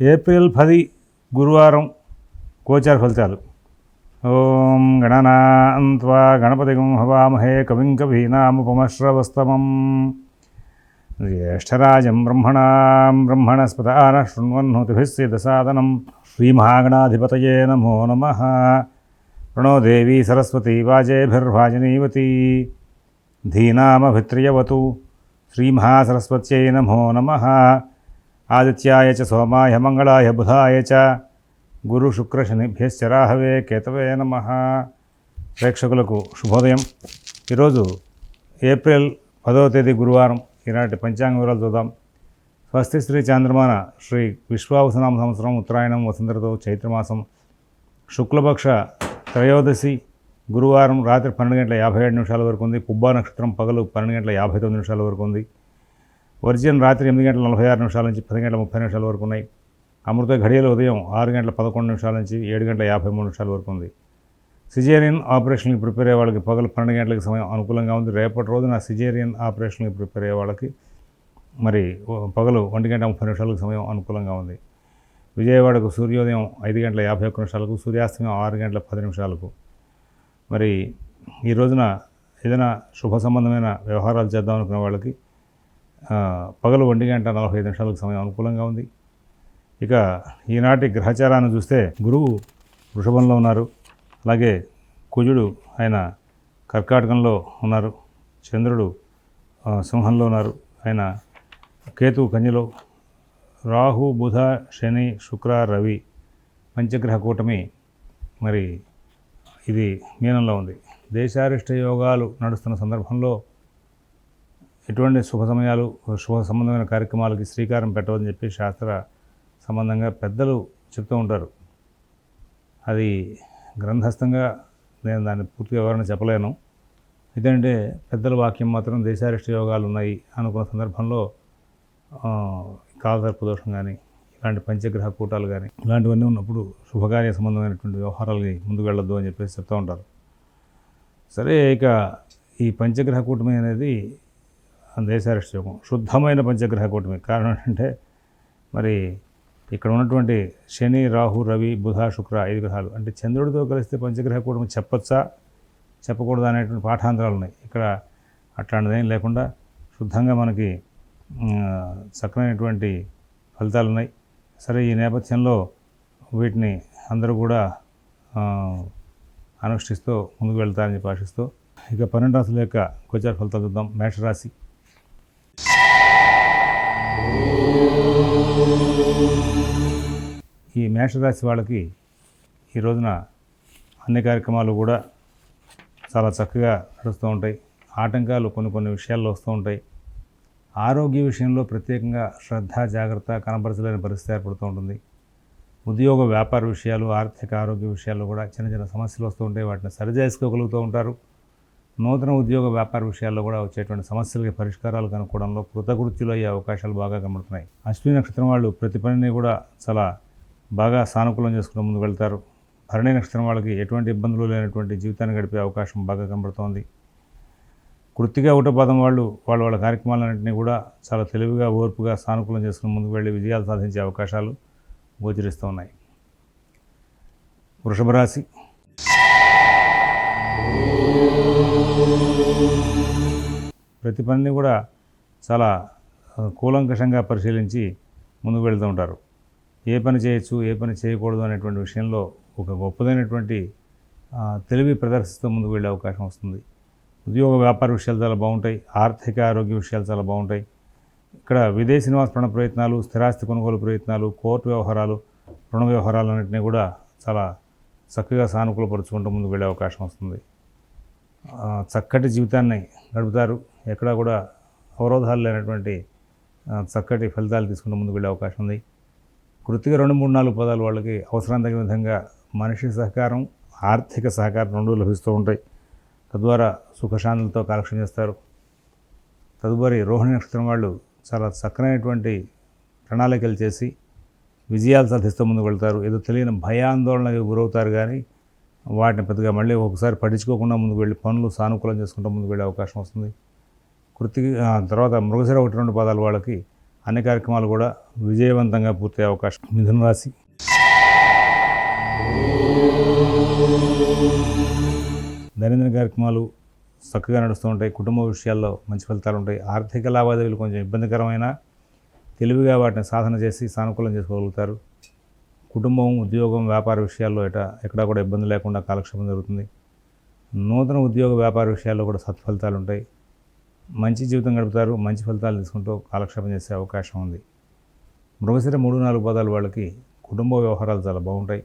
April 10 గురువారం గోచార ఫలితాలు. ఓం గణనాం త్వా గణపతిగం హవామహే కవిం కవీనాముపమశ్రవస్తమం జ్యేష్ఠరాజం బ్రహ్మణస్పతాన శృణ్వన్నోతిభిస్సిదసాదనం శ్రీమహాగణాధిపతయే నమో నమః. ప్రణో దేవీ సరస్వతీ వాజేభిర్వాజనీవతీ ధీనామభిత్రియవతు. శ్రీమహాసరస్వత్యై నమో నమః. ఆదిత్యాయ చ సోమాయ మంగళాయ బుధాయ చ గురు శుక్ర శనిభ్యశ్చ రాహవే కేతవే నమః. ప్రేక్షకులకు శుభోదయం. ఈరోజు ఏప్రిల్ 10వ తేదీ గురువారం. ఈనాటి పంచాంగ వివరాలు చూద్దాం. స్వస్తి శ్రీ చాంద్రమాన శ్రీ విశ్వావసునామ సంవత్సరం ఉత్తరాయణం వసంతఋతువు చైత్రమాసం శుక్లపక్ష త్రయోదశి గురువారం రాత్రి 12:57 వరకు ఉంది. పుబ్బా నక్షత్రం పగలు 12:59 వరకు ఉంది. వర్జ్యం రాత్రి 8:46 నుంచి 10:30 వరకు ఉన్నాయి. అమృత ఘడియలు ఉదయం 6:11 నుంచి 7:53 వరకు ఉంది. సిజేరియన్ ఆపరేషన్కి ప్రిపేర్ అయ్యే వాళ్ళకి పగలు 12 గంటలకు సమయం అనుకూలంగా ఉంది. రేపటి రోజున సిజేరియన్ ఆపరేషన్కి ప్రిపేర్ అయ్యే వాళ్ళకి మరి పగలు 1:30 సమయం అనుకూలంగా ఉంది. విజయవాడకు సూర్యోదయం 5:51, సూర్యాస్తమయం 6:10. మరి ఈ రోజున ఏదైనా శుభ సంబంధమైన వ్యవహారాలు చేద్దాం అనుకునే వాళ్ళకి పగలు 1:45 సమయం అనుకూలంగా ఉంది. ఇక ఈనాటి గ్రహచారాన్ని చూస్తే గురువు వృషభంలో ఉన్నారు. అలాగే కుజుడు ఆయన కర్కాటకంలో ఉన్నారు. చంద్రుడు సింహంలో ఉన్నారు. ఆయన కేతు కన్యలో, రాహు బుధ శని శుక్ర రవి పంచగ్రహ కూటమి మరి ఇది మీనంలో ఉంది. దేశారిష్ట యోగాలు నడుస్తున్న సందర్భంలో ఎటువంటి శుభ సమయాలు శుభ సంబంధమైన కార్యక్రమాలకి శ్రీకారం పెట్టవని చెప్పి శాస్త్ర సంబంధంగా పెద్దలు చెప్తూ ఉంటారు. అది గ్రంథస్థంగా నేను దాన్ని పూర్తిగా వివరణ చెప్పలేను. ఎందుకంటే పెద్దల వాక్యం మాత్రం దేశారిష్ట యోగాలు ఉన్నాయి అనుకున్న సందర్భంలో కాలసర్ప దోషం కానీ ఇలాంటి పంచగ్రహ కూటాలు కానీ ఇలాంటివన్నీ ఉన్నప్పుడు శుభకార్య సంబంధమైనటువంటి వ్యవహారాలకి ముందుకు వెళ్ళొద్దు అని చెప్పేసి చెప్తూ ఉంటారు. సరే, ఇక ఈ పంచగ్రహ కూటమి అనేది దేశారిష్ట యోగం, శుద్ధమైన పంచగ్రహ కూటమి. కారణం ఏంటంటే మరి ఇక్కడ ఉన్నటువంటి శని రాహు రవి బుధ శుక్ర 5 గ్రహాలు అంటే చంద్రుడితో కలిస్తే పంచగ్రహ కూటమి చెప్పచ్చా చెప్పకూడదు అనేటువంటి పాఠాంతరాలు ఉన్నాయి. ఇక్కడ అట్లాంటిదేం లేకుండా శుద్ధంగా మనకి చక్కనైనటువంటి ఫలితాలు ఉన్నాయి. సరే, ఈ నేపథ్యంలో వీటిని అందరూ కూడా అనుష్ఠిస్తూ ముందుకు వెళ్తారని చెప్పి ఆశిస్తూ ఇక 12 రాశుల యొక్క గోచార ఫలితాలు చూద్దాం. మేషరాశి. ఈ మేషరాశి వాళ్ళకి ఈ రోజున అన్ని కార్యక్రమాలు కూడా చాలా చక్కగా నడుస్తూ ఉంటాయి. ఆటంకాలు కొన్ని విషయాల్లో వస్తూ ఉంటాయి. ఆరోగ్య విషయంలో ప్రత్యేకంగా శ్రద్ధ జాగ్రత్త కనపరచలేని పరిస్థితి ఏర్పడుతూ ఉంటుంది. ఉద్యోగ వ్యాపార విషయాలు ఆర్థిక ఆరోగ్య విషయాల్లో కూడా చిన్న సమస్యలు వస్తూ ఉంటాయి. వాటిని సరిచేసుకోగలుగుతూ ఉంటారు. నూతన ఉద్యోగ వ్యాపార విషయాల్లో కూడా వచ్చేటువంటి సమస్యలకి పరిష్కారాలు కనుక్కోవడంలో కృతకృత్యులు అయ్యే అవకాశాలు బాగా కనబడుతున్నాయి. అశ్విని నక్షత్రం వాళ్ళు ప్రతి పనిని కూడా చాలా బాగా సానుకూలం చేసుకుని ముందుకు వెళ్తారు. భరణి నక్షత్రం వాళ్ళకి ఎటువంటి ఇబ్బందులు లేనటువంటి జీవితాన్ని గడిపే అవకాశం బాగా కనబడుతోంది. కృత్తిక ఉటపాదం వాళ్ళు వాళ్ళ కార్యక్రమాలన్నింటినీ కూడా చాలా తెలివిగా ఓర్పుగా సానుకూలం చేసుకుని ముందుకు వెళ్ళి విజయాలు సాధించే అవకాశాలు గోచరిస్తూ ఉన్నాయి. వృషభ రాశి. ప్రతి పనిని కూడా చాలా కూలంకషంగా పరిశీలించి ముందుకు వెళ్తూ ఉంటారు. ఏ పని చేయొచ్చు ఏ పని చేయకూడదు అనేటువంటి విషయంలో ఒక గొప్పదైనటువంటి తెలివి ప్రదర్శిస్తూ ముందుకు వెళ్ళే అవకాశం వస్తుంది. ఉద్యోగ వ్యాపార విషయాలు చాలా బాగుంటాయి. ఆర్థిక ఆరోగ్య విషయాలు చాలా బాగుంటాయి. ఇక్కడ విదేశీ నివాస ప్రయత్నాలు, స్థిరాస్తి కొనుగోలు ప్రయత్నాలు, కోర్టు వ్యవహారాలు, రుణ వ్యవహారాలన్నింటినీ కూడా చాలా చక్కగా సానుకూలపరుచుకుంటూ ముందుకు వెళ్ళే అవకాశం వస్తుంది. చక్కటి జీవితాన్ని గడుపుతారు. ఎక్కడా కూడా అవరోధాలు లేనటువంటి చక్కటి ఫలితాలు తీసుకుంటూ ముందుకు వెళ్ళే అవకాశం ఉంది. కృతిగా 2, 3, 4 పదాలు వాళ్ళకి అవసరం తగిన విధంగా మనిషి సహకారం ఆర్థిక సహకారం రెండూ లభిస్తూ ఉంటాయి. తద్వారా సుఖశాంతులతో కాలక్షేపం చేస్తారు. తదుపరి రోహిణి నక్షత్రం వాళ్ళు చాలా చక్కనైనటువంటి ప్రణాళికలు చేసి విజయాలు సాధిస్తూ ముందుకు వెళ్తారు. ఏదో తెలియని భయాందోళనకి గురవుతారు కానీ వాటిని పెద్దగా మళ్ళీ ఒకసారి పట్టించుకోకుండా ముందుకు వెళ్ళి పనులు సానుకూలం చేసుకుంటూ ముందుకు వెళ్ళే అవకాశం వస్తుంది. తర్వాత మృగశిర 1, 2 పదాలు వాళ్ళకి అన్ని కార్యక్రమాలు కూడా విజయవంతంగా పూర్తయ్యే అవకాశం. మిథున రాశి. దైనందిన కార్యక్రమాలు చక్కగా నడుస్తూ ఉంటాయి. కుటుంబ విషయాల్లో మంచి ఫలితాలు ఉంటాయి. ఆర్థిక లావాదేవీలు కొంచెం ఇబ్బందికరమైన తెలివిగా వాటిని సాధన చేసి సానుకూలం చేసుకోగలుగుతారు. కుటుంబం, ఉద్యోగం, వ్యాపార విషయాల్లో ఎక్కడా కూడా ఇబ్బంది లేకుండా కాలక్షేపం జరుగుతుంది. నూతన ఉద్యోగ వ్యాపార విషయాల్లో కూడా సత్ఫలితాలు ఉంటాయి. మంచి జీవితం గడుపుతారు. మంచి ఫలితాలు తీసుకుంటూ కాలక్షేపం చేసే అవకాశం ఉంది. మృగశిర 3-4 పాదాల వాళ్ళకి కుటుంబ వ్యవహారాలు చాలా బాగుంటాయి.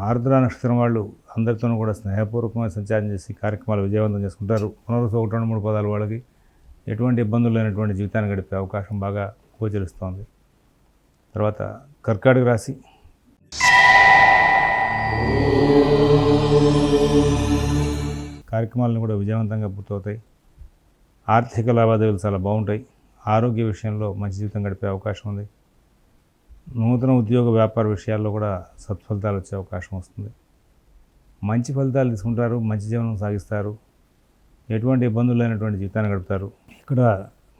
ఆర్ద్ర నక్షత్రం వాళ్ళు అందరితోనూ కూడా స్నేహపూర్వకమైన సంచారం చేసి కార్యక్రమాలు విజయవంతం చేసుకుంటారు. పునరుసు 1-2-3 పాదాల వాళ్ళకి ఎటువంటి ఇబ్బందులు లేనటువంటి జీవితాన్ని గడిపే అవకాశం బాగా గోచరిస్తోంది. తర్వాత కర్కాటక రాశి. కార్యక్రమాలను కూడా విజయవంతంగా పూర్తవుతాయి. ఆర్థిక లావాదేవీలు చాలా బాగుంటాయి. ఆరోగ్య విషయంలో మంచి జీవితం గడిపే అవకాశం ఉంది. నూతన ఉద్యోగ వ్యాపార విషయాల్లో కూడా సత్ఫలితాలు వచ్చే అవకాశం వస్తుంది. మంచి ఫలితాలు తీసుకుంటారు. మంచి జీవనం సాగిస్తారు. ఎటువంటి ఇబ్బందులు లేనటువంటి జీవితాన్ని గడుపుతారు. ఇక్కడ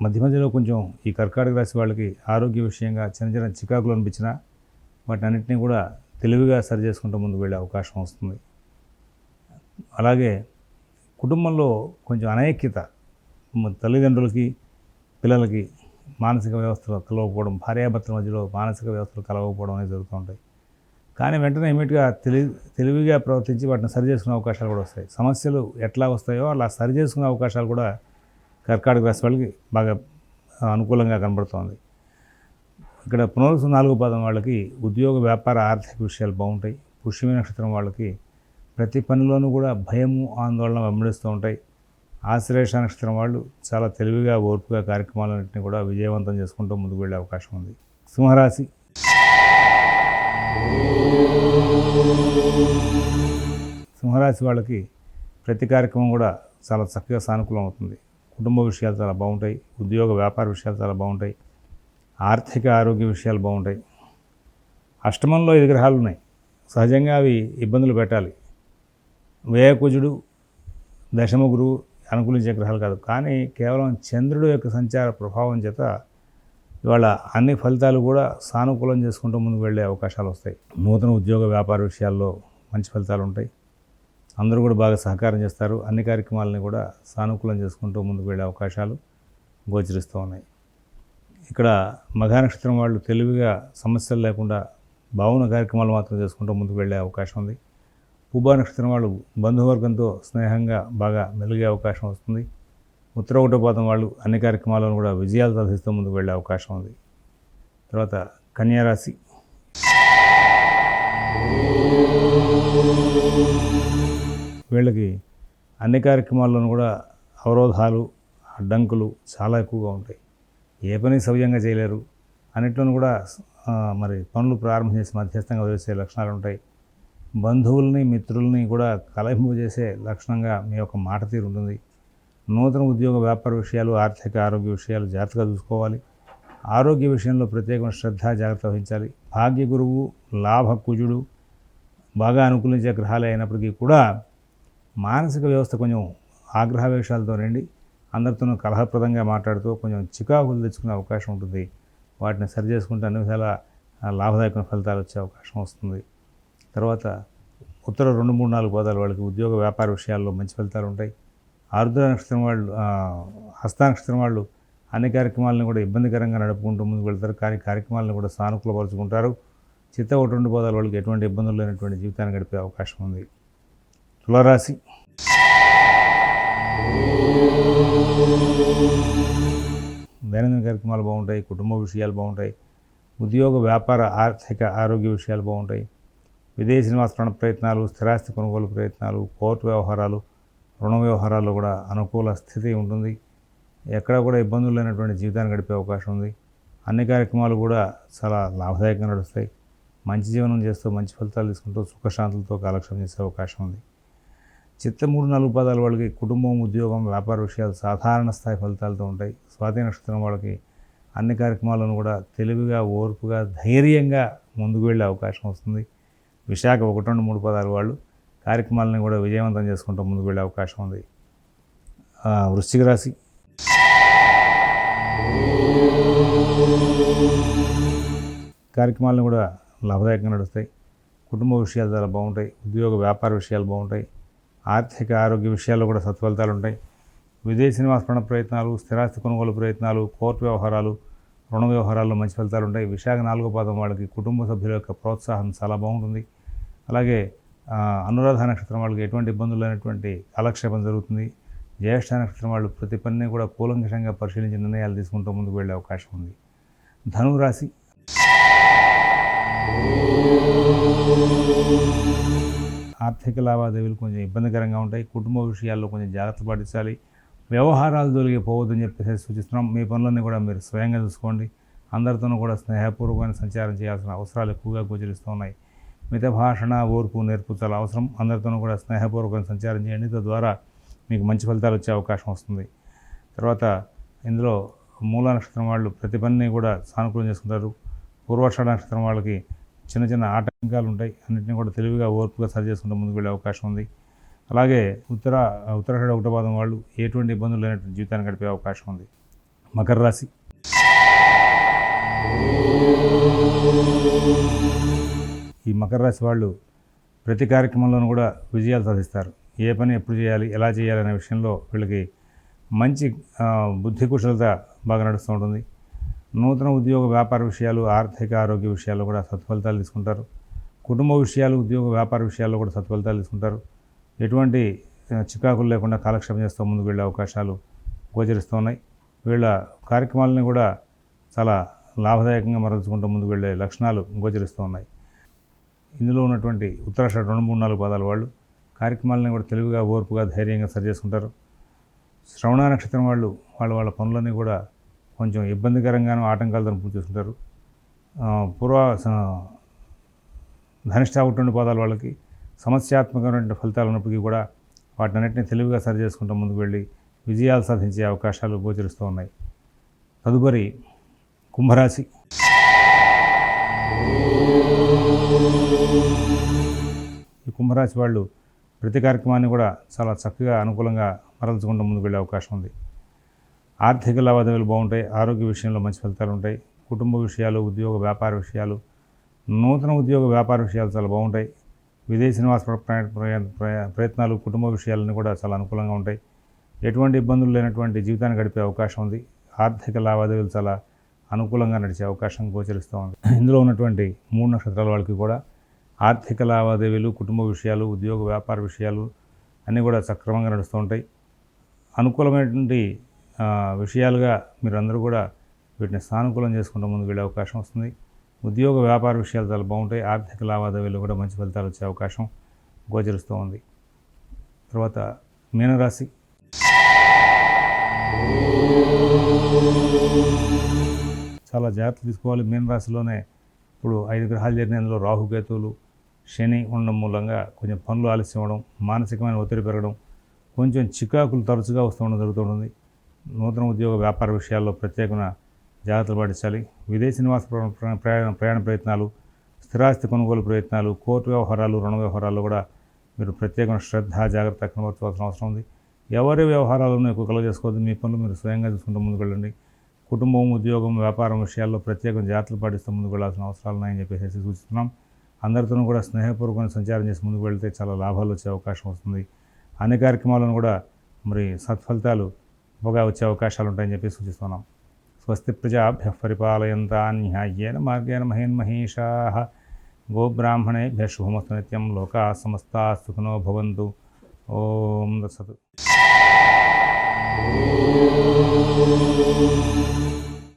మధ్య మధ్యలో కొంచెం ఈ కర్కాటక రాశి వాళ్ళకి ఆరోగ్య విషయంగా చిన్న చిన్న చికాకులు అనిపించినా వాటిని అన్నింటినీ కూడా తెలివిగా సరి చేసుకుంటూ ముందుకు వెళ్ళే అవకాశం వస్తుంది. అలాగే కుటుంబంలో కొంచెం అనైక్యత, తల్లిదండ్రులకి పిల్లలకి మానసిక వ్యవస్థలో కలవకపోవడం, భార్యాభర్తల మధ్యలో మానసిక వ్యవస్థలు కలవకపోవడం అనేది జరుగుతూ ఉంటాయి. కానీ వెంటనే ఇమీడియట్గా తెలివిగా ప్రవర్తించి వాటిని సరి చేసుకునే అవకాశాలు కూడా వస్తాయి. సమస్యలు ఎట్లా వస్తాయో అలా సరి చేసుకునే అవకాశాలు కూడా కర్కాటక రాశి వాళ్ళకి బాగా అనుకూలంగా కనబడుతోంది. ఇక్కడ పునరుసు 4 పాదం వాళ్ళకి ఉద్యోగ వ్యాపార ఆర్థిక విషయాలు బాగుంటాయి. పుష్యమి నక్షత్రం వాళ్ళకి ప్రతి పనిలోనూ కూడా భయము, ఆందోళన వెంబడిస్తూ ఉంటాయి. ఆశ్లేష నక్షత్రం వాళ్ళు చాలా తెలివిగా, ఓర్పుగా కార్యక్రమాలన్నింటినీ కూడా విజయవంతం చేసుకుంటూ ముందుకు వెళ్ళే అవకాశం ఉంది. సింహరాశి. సింహరాశి వాళ్ళకి ప్రతి కార్యక్రమం కూడా చాలా చక్కగా సానుకూలం అవుతుంది. కుటుంబ విషయాలు చాలా బాగుంటాయి. ఉద్యోగ వ్యాపార విషయాలు చాలా బాగుంటాయి. ఆర్థిక ఆరోగ్య విషయాలు బాగుంటాయి. అష్టమంలో 5 గ్రహాలు ఉన్నాయి. సహజంగా అవి ఇబ్బందులు పెట్టాలి. వ్యయకుజుడు, దశమ గురువు అనుకూలించే గ్రహాలు కాదు. కానీ కేవలం చంద్రుడు యొక్క సంచార ప్రభావం చేత ఇవాళ అన్ని ఫలితాలు కూడా సానుకూలం చేసుకుంటూ ముందుకు వెళ్ళే అవకాశాలు వస్తాయి. నూతన ఉద్యోగ వ్యాపార విషయాల్లో మంచి ఫలితాలు ఉంటాయి. అందరూ కూడా బాగా సహకారం చేస్తారు. అన్ని కార్యక్రమాలని కూడా సానుకూలం చేసుకుంటూ ముందుకు వెళ్ళే అవకాశాలు గోచరిస్తూ ఉన్నాయి. ఇక్కడ మఘ నక్షత్రం వాళ్ళు తెలివిగా సమస్యలు లేకుండా బాగున్న కార్యక్రమాలు మాత్రం చేసుకుంటూ ముందుకు వెళ్ళే అవకాశం ఉంది. పుబ్బా నక్షత్రం వాళ్ళు బంధువర్గంతో స్నేహంగా బాగా మెలిగే అవకాశం వస్తుంది. ఉత్తర 1 పాదం వాళ్ళు అన్ని కార్యక్రమాలను కూడా విజయాలు సాధిస్తూ ముందుకు వెళ్ళే అవకాశం ఉంది. తర్వాత కన్యారాశి. వీళ్ళకి అన్ని కార్యక్రమాల్లోనూ కూడా అవరోధాలు, అడ్డంకులు చాలా ఎక్కువగా ఉంటాయి. ఏ పని సవ్యంగా చేయలేరు. అన్నిట్లోనూ కూడా మరి పనులు ప్రారంభం చేసి మధ్యస్థంగా వదిలేసే లక్షణాలు ఉంటాయి. బంధువుల్ని, మిత్రుల్ని కూడా కలహింపజేసే లక్షణంగా మీ యొక్క మాట తీరు ఉంటుంది. నూతన ఉద్యోగ వ్యాపార విషయాలు, ఆర్థిక ఆరోగ్య విషయాలు జాగ్రత్తగా చూసుకోవాలి. ఆరోగ్య విషయంలో ప్రత్యేకమైన శ్రద్ధ, జాగ్రత్త వహించాలి. భాగ్య గురువు, లాభ కుజుడు బాగా అనుకూలించే గ్రహాలే అయినప్పటికీ కూడా మానసిక వ్యవస్థ కొంచెం ఆగ్రహవేశాలతో నిండి అందరితోనూ కలహప్రదంగా మాట్లాడుతూ కొంచెం చికాకులు తెచ్చుకునే అవకాశం ఉంటుంది. వాటిని సరి చేసుకుంటే అన్ని విధాల లాభదాయకమైన ఫలితాలు వచ్చే అవకాశం వస్తుంది. తర్వాత ఉత్తర 2, 3, 4 పాదాల వాళ్ళకి ఉద్యోగ వ్యాపార విషయాల్లో మంచి ఫలితాలు ఉంటాయి. ఆరుద్ర నక్షత్రం వాళ్ళు, హస్త నక్షత్రం వాళ్ళు అన్ని కార్యక్రమాలను కూడా ఇబ్బందికరంగా నడుపుకుంటూ ముందుకు వెళ్తారు. కానీ కార్యక్రమాలను కూడా సానుకూలపరుచుకుంటారు. చిత్త 1-2 పాదాల వాళ్ళకి ఎటువంటి ఇబ్బందులు లేనటువంటి జీవితాన్ని గడిపే అవకాశం ఉంది. తులారాశి. దైనందిన కార్యక్రమాలు బాగుంటాయి. కుటుంబ విషయాలు బాగుంటాయి. ఉద్యోగ వ్యాపార ఆర్థిక ఆరోగ్య విషయాలు బాగుంటాయి. విదేశీ నివాస ప్రయత్నాలు, స్థిరాస్తి కొనుగోలు ప్రయత్నాలు, కోర్టు వ్యవహారాలు, రుణ వ్యవహారాల్లో కూడా అనుకూల స్థితి ఉంటుంది. ఎక్కడా కూడా ఇబ్బందులు లేనటువంటి జీవితాన్ని గడిపే అవకాశం ఉంది. అన్ని కార్యక్రమాలు కూడా చాలా లాభదాయకంగా నడుస్తాయి. మంచి జీవనం చేస్తూ మంచి ఫలితాలు తీసుకుంటూ సుఖశాంతులతో కాలక్షేపం చేసే అవకాశం ఉంది. చిత్త 3-4 పాదాల వాళ్ళకి కుటుంబం, ఉద్యోగం, వ్యాపార విషయాలు సాధారణ స్థాయి ఫలితాలతో ఉంటాయి. స్వాతి నక్షత్రం వాళ్ళకి అన్ని కార్యక్రమాలను కూడా తెలివిగా, ఓర్పుగా, ధైర్యంగా ముందుకు వెళ్ళే అవకాశం వస్తుంది. విశాఖ 1-2-3 పాదాల వాళ్ళు కార్యక్రమాలను కూడా విజయవంతం చేసుకుంటూ ముందుకు వెళ్ళే అవకాశం ఉంది. వృశ్చిక రాశి. కార్యక్రమాలను కూడా లాభదాయకంగా నడుస్తాయి. కుటుంబ విషయాలు చాలా బాగుంటాయి. ఉద్యోగ వ్యాపార విషయాలు బాగుంటాయి. ఆర్థిక ఆరోగ్య విషయాల్లో కూడా సత్ఫలితాలు ఉంటాయి. విదేశీ నివాస ప్రయత్నాలు, స్థిరాస్తి కొనుగోలు ప్రయత్నాలు, కోర్టు వ్యవహారాలు, రుణ వ్యవహారాల్లో మంచి ఫలితాలు ఉంటాయి. విశాఖ 4వ పాదం వాళ్ళకి కుటుంబ సభ్యుల యొక్క ప్రోత్సాహం చాలా బాగుంటుంది. అలాగే అనురాధ నక్షత్రం వాళ్ళకి ఎటువంటి ఇబ్బందులు లేనటువంటి కాలక్షేపం జరుగుతుంది. జ్యేష్ఠ నక్షత్రం వాళ్ళు ప్రతి పనిని కూడా కూలంకషంగా పరిశీలించి నిర్ణయాలు తీసుకుంటూ ముందుకు వెళ్ళే అవకాశం ఉంది. ధనురాశి ఆర్థిక లావాదేవీలు కొంచెం ఇబ్బందికరంగా ఉంటాయి. కుటుంబ విషయాల్లో కొంచెం జాగ్రత్త పాటించాలి. వ్యవహారాలు జోలికి పోవద్దని చెప్పేసి సూచిస్తున్నాం. మీ పనులన్నీ కూడా మీరు స్వయంగా చూసుకోండి. అందరితోనూ కూడా స్నేహపూర్వకమైన సంచారం చేయాల్సిన అవసరాలు ఎక్కువగా గోచరిస్తూ ఉన్నాయి. మిత భాషణ, ఓర్పు, నేర్పు చాలా అవసరం. అందరితోనూ కూడా స్నేహపూర్వకమైన సంచారం చేయండి. తద్వారా మీకు మంచి ఫలితాలు వచ్చే అవకాశం వస్తుంది. తర్వాత ఇందులో మూల నక్షత్రం వాళ్ళు ప్రతి పనిని కూడా సానుకూలం చేసుకుంటారు. పూర్వాషాఢ నక్షత్రం వాళ్ళకి చిన్న చిన్న ఆటంకాలు ఉంటాయి. అన్నింటినీ కూడా తెలివిగా ఓర్పుగా సరి చేసుకుంటూ ముందుకు వెళ్ళే అవకాశం ఉంది. అలాగే ఉత్తరాషాఢ 1వ పాదం వాళ్ళు ఎటువంటి ఇబ్బందులు లేనటువంటి జీవితాన్ని గడిపే అవకాశం ఉంది. మకర రాశి ఈ మకర రాశి వాళ్ళు ప్రతి కార్యక్రమంలోనూ కూడా విజయాలు సాధిస్తారు. ఏ పని ఎప్పుడు చేయాలి, ఎలా చేయాలి అనే విషయంలో వీళ్ళకి మంచి బుద్ధి కుశలత బాగా నడుస్తూ ఉంటుంది. నూతన ఉద్యోగ వ్యాపార విషయాలు, ఆర్థిక ఆరోగ్య విషయాల్లో కూడా సత్ఫలితాలు తీసుకుంటారు. కుటుంబ విషయాలు, ఉద్యోగ వ్యాపార విషయాల్లో కూడా సత్ఫలితాలు తీసుకుంటారు. ఎటువంటి చికాకులు లేకుండా కాలక్షేపం చేస్తూ ముందుకు వెళ్ళే అవకాశాలు గోచరిస్తూ ఉన్నాయి. వీళ్ళ కార్యక్రమాలని కూడా చాలా లాభదాయకంగా మరల్చుకుంటూ ముందుకు వెళ్ళే లక్షణాలు గోచరిస్తూ ఉన్నాయి. ఇందులో ఉన్నటువంటి ఉత్తరాషాఢ 2, 3, 4 పాదాల వాళ్ళు కార్యక్రమాలని కూడా తెలివిగా, ఓర్పుగా, ధైర్యంగా సరి చేసుకుంటారు. శ్రవణ నక్షత్రం వాళ్ళు వాళ్ళ పనులన్నీ కూడా కొంచెం ఇబ్బందికరంగానూ ఆటంకాలతో పూర్తి చేసుకుంటారు. ధనిష్ట 1, 2 పాదాల వాళ్ళకి సమస్యాత్మకమైన ఫలితాలు ఉన్నప్పటికీ కూడా వాటినన్నింటినీ తెలివిగా సరి చేసుకుంటూ ముందుకు వెళ్ళి విజయాలు సాధించే అవకాశాలు గోచరిస్తూ ఉన్నాయి. తదుపరి కుంభరాశి ఈ కుంభరాశి వాళ్ళు ప్రతి కార్యక్రమాన్ని కూడా చాలా చక్కగా అనుకూలంగా మరల్చుకుంటూ ముందుకు వెళ్ళే అవకాశం ఉంది. ఆర్థిక లావాదేవీలు బాగుంటాయి. ఆరోగ్య విషయంలో మంచి ఫలితాలు ఉంటాయి. కుటుంబ విషయాలు, ఉద్యోగ వ్యాపార విషయాలు, నూతన ఉద్యోగ వ్యాపార విషయాలు చాలా బాగుంటాయి. విదేశీ నివాస ప్రయత్నాలు, కుటుంబ విషయాలన్నీ కూడా చాలా అనుకూలంగా ఉంటాయి. ఎటువంటి ఇబ్బందులు లేనటువంటి జీవితాన్ని గడిపే అవకాశం ఉంది. ఆర్థిక లావాదేవీలు చాలా అనుకూలంగా నడిచే అవకాశం గోచరిస్తూ ఉంది. ఇందులో ఉన్నటువంటి 3 నక్షత్రాల వాళ్ళకి కూడా ఆర్థిక లావాదేవీలు, కుటుంబ విషయాలు, ఉద్యోగ వ్యాపార విషయాలు అన్నీ కూడా సక్రమంగా నడుస్తూ ఉంటాయి. అనుకూలమైనటువంటి విషయాలుగా మీరందరూ కూడా వీటిని సానుకూలం చేసుకుంటూ ముందుకు వెళ్ళే అవకాశం వస్తుంది. ఉద్యోగ వ్యాపార విషయాలు చాలా బాగుంటాయి. ఆర్థిక లావాదేవీలు కూడా మంచి ఫలితాలు వచ్చే అవకాశం గోచరిస్తూ ఉంది. తర్వాత మీనరాశి చాలా జాగ్రత్తలు తీసుకోవాలి. మీనరాశిలోనే ఇప్పుడు 5 గ్రహాలు చేరినందులో రాహుకేతువులు, శని ఉండడం మూలంగా కొంచెం పనులు ఆలస్యం అవ్వడం, మానసికమైన ఒత్తిడి పెరగడం, కొంచెం చికాకులు తరచుగా వస్తూ ఉండడం జరుగుతుంటుంది. నూతన ఉద్యోగ వ్యాపార విషయాల్లో ప్రత్యేకమైన జాగ్రత్తలు పాటించాలి. విదేశీ నివాస ప్రయాణ ప్రయత్నాలు, స్థిరాస్తి కొనుగోలు ప్రయత్నాలు, కోర్టు వ్యవహారాలు, రుణ వ్యవహారాల్లో కూడా మీరు ప్రత్యేకమైన శ్రద్ధ, జాగ్రత్త కనబరచాల్సిన అవసరం ఉంది. ఎవరి వ్యవహారాలను ఎక్కువ కలుగ చేసుకోవద్దు. మీ పనులు మీరు స్వయంగా చూసుకుంటూ ముందుకు వెళ్ళండి. కుటుంబం, ఉద్యోగం, వ్యాపారం విషయాల్లో ప్రత్యేక జాగ్రత్తలు పాటిస్తూ ముందుకు వెళ్ళాల్సిన అవసరాలు ఉన్నాయని చెప్పేసి సూచిస్తున్నాం. అందరితోనూ కూడా స్నేహపూర్వకంగా సంచారం చేసి ముందుకు వెళితే చాలా లాభాలు వచ్చే అవకాశం వస్తుంది. అన్ని కార్యక్రమాలను కూడా మరి సత్ఫలితాలు బాగా వచ్చే అవకాశాలు ఉంటాయని చెప్పి సూచిస్తున్నాం. స్వస్తి ప్రజాభ్యః పరిపాలయంతాన్ న్యాయేన మార్గేణ మహీన్మహీషాః గోబ్రాహ్మణేభ్యః శుభమస్తు నిత్యం. లోకాః సమస్తాః సుఖినో భవంతు. ఓం తత్సత్.